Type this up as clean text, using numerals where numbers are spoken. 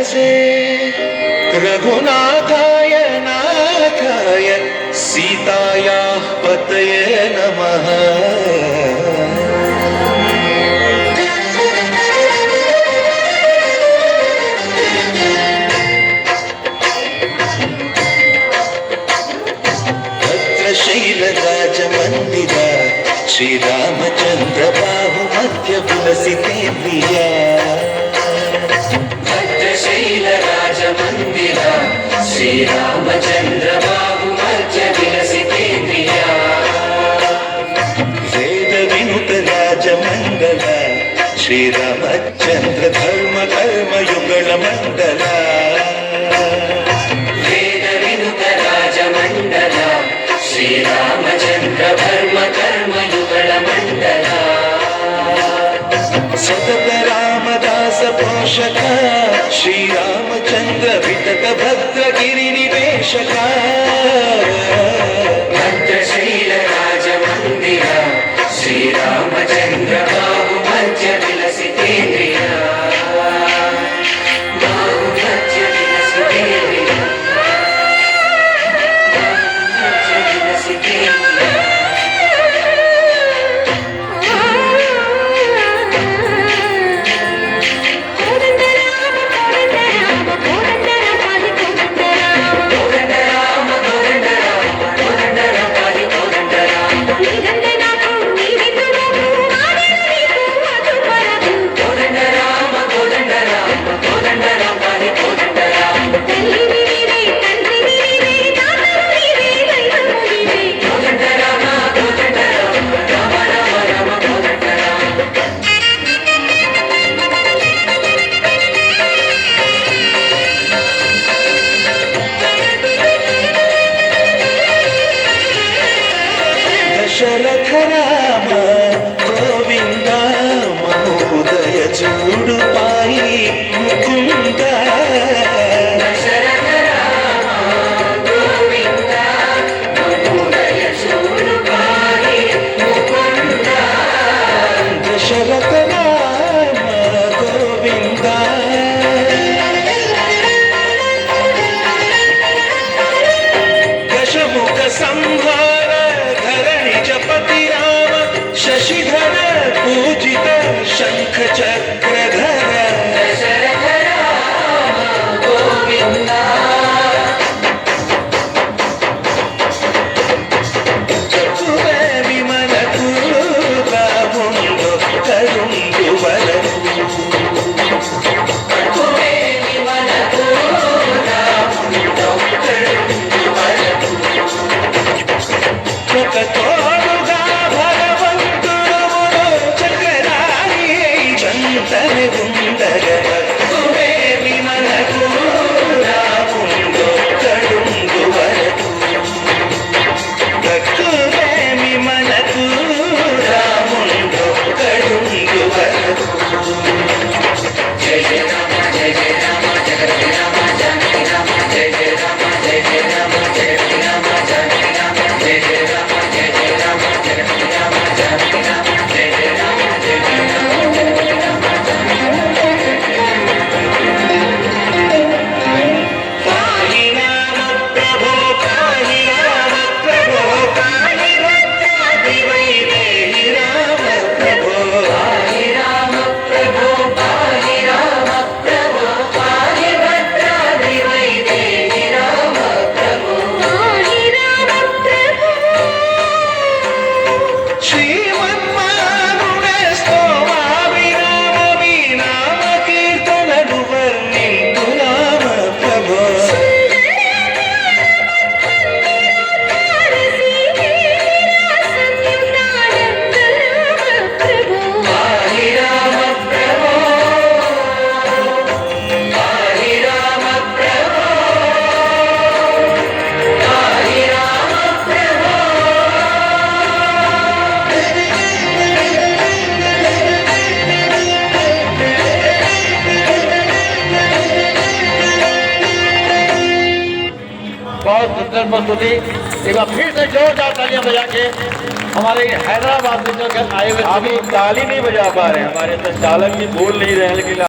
से रघुनाथाय नाथाय सीतायाः पतये नमः। शैलराजमन्दिर श्रीरामचन्द्र बाहुमध्य विलसितेन्द्रिया। भद्रशैलराजमन्दिर श्रीरामचन्द्र बाहुमध्य विलसितेन्द्रिया। वेदविनुत राजमण्डल श्रीरामचन्द्र धर्म कर्मयुगल मण्डल। वेदविनुत राजमण्डल श्रीरामचन्द्र धर्म कर्मयुगल मण्डल। सतत रामदास पोषक श्रीरामचन्द्र वितत भद्र गिरिनिवेशक। भद्रशैलराजमन्दिर श्रीरामचन्द्र बाहुमध्य विलसितेन्द्रिया। बाहुमध्य विलसितेन्द्रिया। दशरथ राम गोविंद महोदय चूडु पाई मुकुंद। दशरथ राम गोविंद महोदय चूडु पाई मुकुंद। दशरथ राम गोविंद। दशमुख संहार पति राम शशिधर पूजित शंख चक्रधर। दशरथ राम गोविंद। चतुरे विमल पूर्व मुंडो करुंगु वरु। चतुरे विमल पूर्व मुंडो करुंगु वरु। बहुत सुंदर प्रस्तुति। एक बार फिर से जोरदार तालियां बजा के हमारे हैदराबाद से जो आए हुए अभी ताली नहीं बजा पा रहे हैं, हमारे अंदर चालक भी बोल नहीं रहे हैं, लेकिन